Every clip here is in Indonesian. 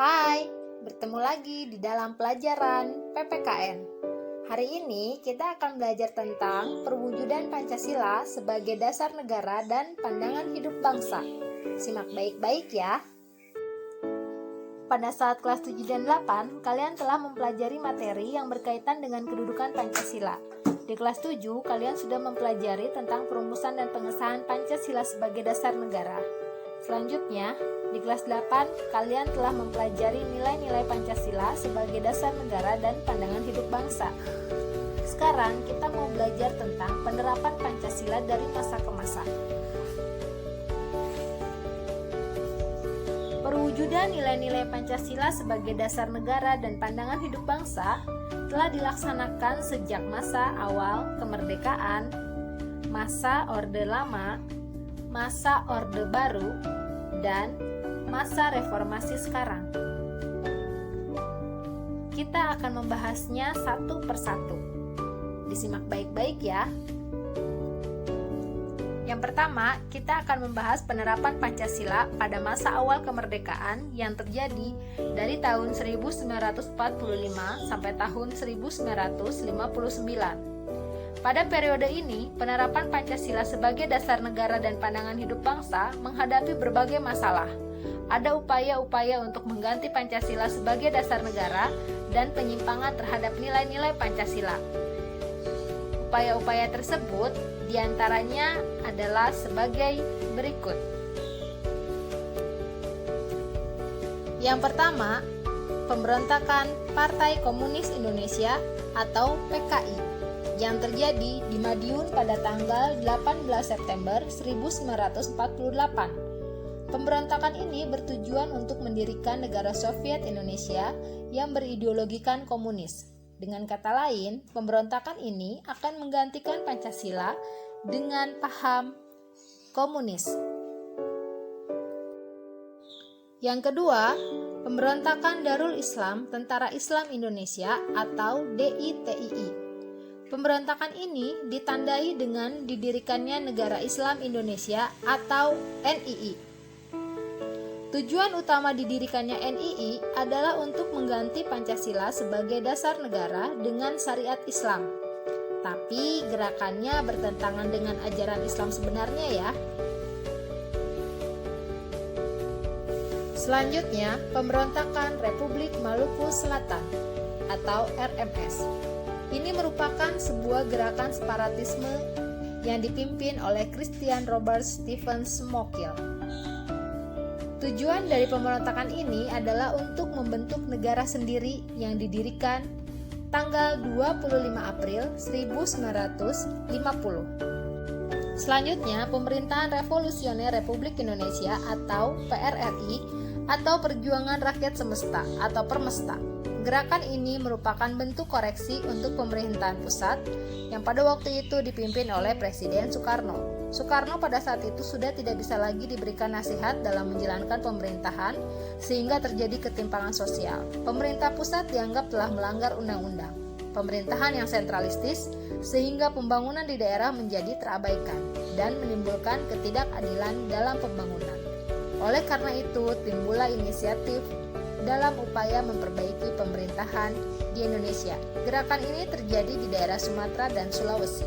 Hai, bertemu lagi di dalam pelajaran PPKN. Hari ini kita akan belajar tentang perwujudan Pancasila sebagai dasar negara dan pandangan hidup bangsa. Simak baik-baik ya. Pada saat kelas 7 dan 8, kalian telah mempelajari materi yang berkaitan dengan kedudukan Pancasila. Di kelas 7, kalian sudah mempelajari tentang perumusan dan pengesahan Pancasila sebagai dasar negara. Selanjutnya, di kelas 8, kalian telah mempelajari nilai-nilai Pancasila sebagai dasar negara dan pandangan hidup bangsa. Sekarang, kita mau belajar tentang penerapan Pancasila dari masa ke masa. Perwujudan nilai-nilai Pancasila sebagai dasar negara dan pandangan hidup bangsa telah dilaksanakan sejak masa awal kemerdekaan, masa Orde Lama, masa Orde Baru, dan masa reformasi sekarang. Kita akan membahasnya satu persatu. Disimak baik-baik ya. Yang pertama, kita akan membahas penerapan Pancasila pada masa awal kemerdekaan yang terjadi dari tahun 1945 sampai tahun 1959. Pada periode ini, penerapan Pancasila sebagai dasar negara dan pandangan hidup bangsa menghadapi berbagai masalah. Ada upaya-upaya untuk mengganti Pancasila sebagai dasar negara dan penyimpangan terhadap nilai-nilai Pancasila. Upaya-upaya tersebut diantaranya adalah sebagai berikut. Yang pertama, pemberontakan Partai Komunis Indonesia atau PKI yang terjadi di Madiun pada tanggal 18 September 1948. Pemberontakan ini bertujuan untuk mendirikan negara Soviet Indonesia yang berideologikan komunis. Dengan kata lain, pemberontakan ini akan menggantikan Pancasila dengan paham komunis. Yang kedua, pemberontakan Darul Islam Tentara Islam Indonesia atau DITII. Pemberontakan ini ditandai dengan didirikannya Negara Islam Indonesia atau NII. Tujuan utama didirikannya NII adalah untuk mengganti Pancasila sebagai dasar negara dengan syariat Islam. Tapi gerakannya bertentangan dengan ajaran Islam sebenarnya ya. Selanjutnya, pemberontakan Republik Maluku Selatan atau RMS. Ini merupakan sebuah gerakan separatisme yang dipimpin oleh Christian Robert Stephen Smokil. Tujuan dari pemberontakan ini adalah untuk membentuk negara sendiri yang didirikan tanggal 25 April 1950. Selanjutnya, Pemerintahan Revolusioner Republik Indonesia atau PRRI atau Perjuangan Rakyat Semesta atau Permesta. Gerakan ini merupakan bentuk koreksi untuk pemerintahan pusat yang pada waktu itu dipimpin oleh Presiden Soekarno. Soekarno pada saat itu sudah tidak bisa lagi diberikan nasihat dalam menjalankan pemerintahan sehingga terjadi ketimpangan sosial. Pemerintah pusat dianggap telah melanggar undang-undang. Pemerintahan yang sentralistis sehingga pembangunan di daerah menjadi terabaikan dan menimbulkan ketidakadilan dalam pembangunan. Oleh karena itu, timbullah inisiatif dalam upaya memperbaiki pemerintahan di Indonesia. Gerakan ini terjadi di daerah Sumatera dan Sulawesi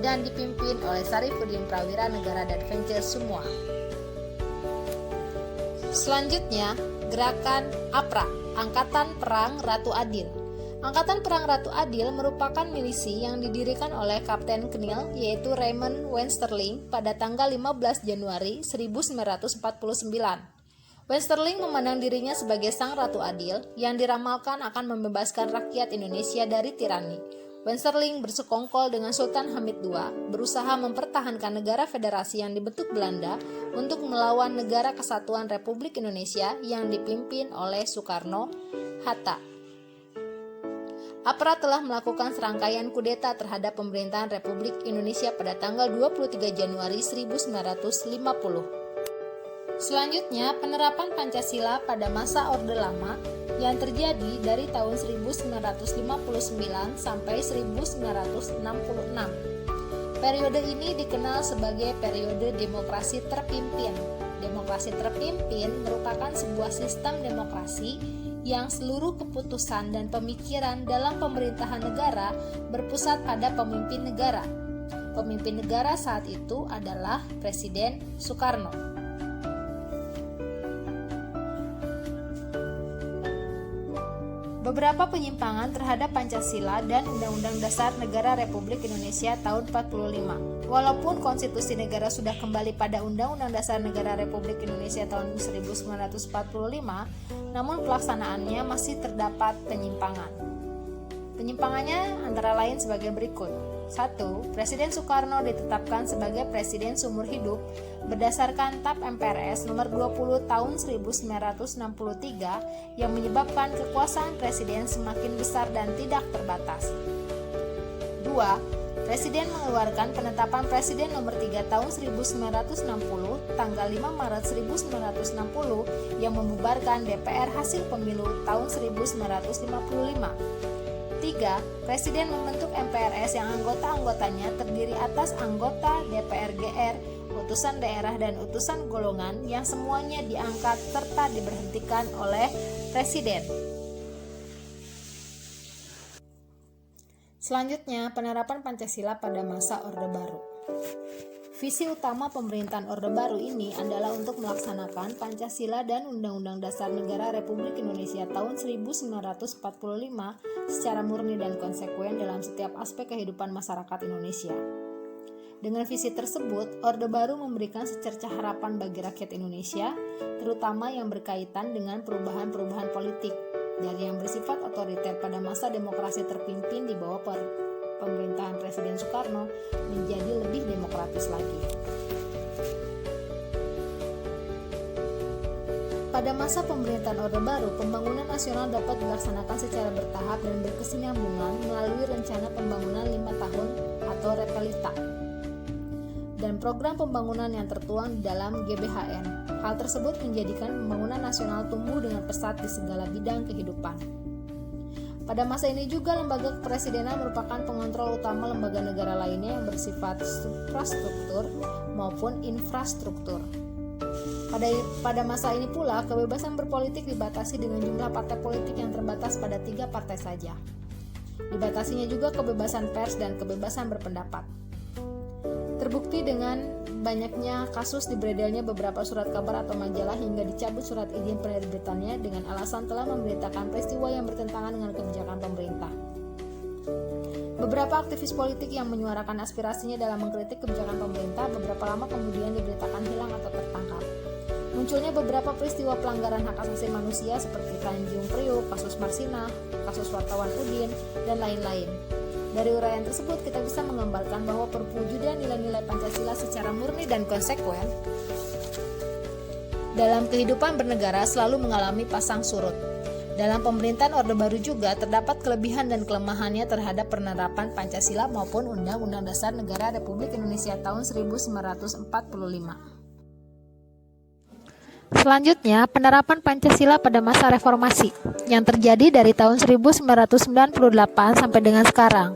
dan dipimpin oleh Sarifuddin Prawira Negara dan Vencel Sumua. Selanjutnya, gerakan APRA, Angkatan Perang Ratu Adil. Angkatan Perang Ratu Adil merupakan milisi yang didirikan oleh Kapten Knil yaitu Raymond Wensterling pada tanggal 15 Januari 1949. Wensterling memandang dirinya sebagai sang Ratu Adil yang diramalkan akan membebaskan rakyat Indonesia dari tirani. Wensterling bersekongkol dengan Sultan Hamid II, berusaha mempertahankan negara federasi yang dibentuk Belanda untuk melawan Negara Kesatuan Republik Indonesia yang dipimpin oleh Soekarno-Hatta. APRA telah melakukan serangkaian kudeta terhadap pemerintahan Republik Indonesia pada tanggal 23 Januari 1950. Selanjutnya, penerapan Pancasila pada masa Orde Lama yang terjadi dari tahun 1959 sampai 1966. Periode ini dikenal sebagai periode demokrasi terpimpin. Demokrasi terpimpin merupakan sebuah sistem demokrasi yang seluruh keputusan dan pemikiran dalam pemerintahan negara berpusat pada pemimpin negara. Pemimpin negara saat itu adalah Presiden Soekarno. Beberapa penyimpangan terhadap Pancasila dan Undang-Undang Dasar Negara Republik Indonesia tahun 45. Walaupun konstitusi negara sudah kembali pada Undang-Undang Dasar Negara Republik Indonesia tahun 1945, namun pelaksanaannya masih terdapat penyimpangan. Penyimpangannya antara lain sebagai berikut. 1. Presiden Soekarno ditetapkan sebagai presiden seumur hidup berdasarkan TAP MPRS nomor 20 tahun 1963 yang menyebabkan kekuasaan presiden semakin besar dan tidak terbatas. 2. Presiden mengeluarkan penetapan Presiden nomor 3 tahun 1960 tanggal 5 Maret 1960 yang membubarkan DPR hasil pemilu tahun 1955. 3. Presiden membentuk MPRS yang anggota-anggotanya terdiri atas anggota DPR GR, utusan daerah dan utusan golongan yang semuanya diangkat serta diberhentikan oleh Presiden. Selanjutnya, penerapan Pancasila pada masa Orde Baru. Visi utama pemerintahan Orde Baru ini adalah untuk melaksanakan Pancasila dan Undang-Undang Dasar Negara Republik Indonesia tahun 1945 secara murni dan konsekuen dalam setiap aspek kehidupan masyarakat Indonesia. Dengan visi tersebut, Orde Baru memberikan secercah harapan bagi rakyat Indonesia, terutama yang berkaitan dengan perubahan-perubahan politik, dari yang bersifat otoriter pada masa demokrasi terpimpin di bawah pemerintahan Presiden Soekarno menjadi lebih demokratis lagi. Pada masa pemerintahan Orde Baru, pembangunan nasional dapat dilaksanakan secara bertahap dan berkesinambungan melalui rencana pembangunan 5 tahun atau Repelita dan program pembangunan yang tertuang di dalam GBHN. Hal tersebut menjadikan pembangunan nasional tumbuh dengan pesat di segala bidang kehidupan. Pada masa ini juga lembaga kepresidenan merupakan pengontrol utama lembaga negara lainnya yang bersifat suprastruktur maupun infrastruktur. Pada masa ini pula, kebebasan berpolitik dibatasi dengan jumlah partai politik yang terbatas pada 3 partai saja. Dibatasinya juga kebebasan pers dan kebebasan berpendapat. Terbukti dengan banyaknya kasus diberedarnya beberapa surat kabar atau majalah hingga dicabut surat izin penerbitannya dengan alasan telah memberitakan peristiwa yang bertentangan dengan kebijakan pemerintah. Beberapa aktivis politik yang menyuarakan aspirasinya dalam mengkritik kebijakan pemerintah beberapa lama kemudian diberitakan hilang atau tertangkap. Munculnya beberapa peristiwa pelanggaran hak asasi manusia seperti Tanjung Priok, kasus Marsinah, kasus wartawan Udin, dan lain-lain. Dari uraian tersebut kita bisa menggambarkan bahwa perwujudan nilai-nilai Pancasila secara murni dan konsekuen dalam kehidupan bernegara selalu mengalami pasang surut. Dalam pemerintahan Orde Baru juga terdapat kelebihan dan kelemahannya terhadap penerapan Pancasila maupun Undang-Undang Dasar Negara Republik Indonesia tahun 1945. Selanjutnya, penerapan Pancasila pada masa reformasi yang terjadi dari tahun 1998 sampai dengan sekarang.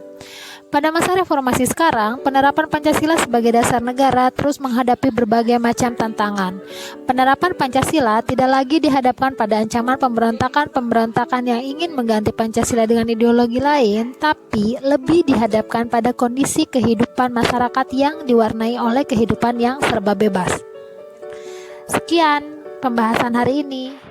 Pada masa reformasi sekarang, penerapan Pancasila sebagai dasar negara terus menghadapi berbagai macam tantangan. Penerapan Pancasila tidak lagi dihadapkan pada ancaman pemberontakan yang ingin mengganti Pancasila dengan ideologi lain, tapi lebih dihadapkan pada kondisi kehidupan masyarakat yang diwarnai oleh kehidupan yang serba bebas. Sekian pembahasan hari ini.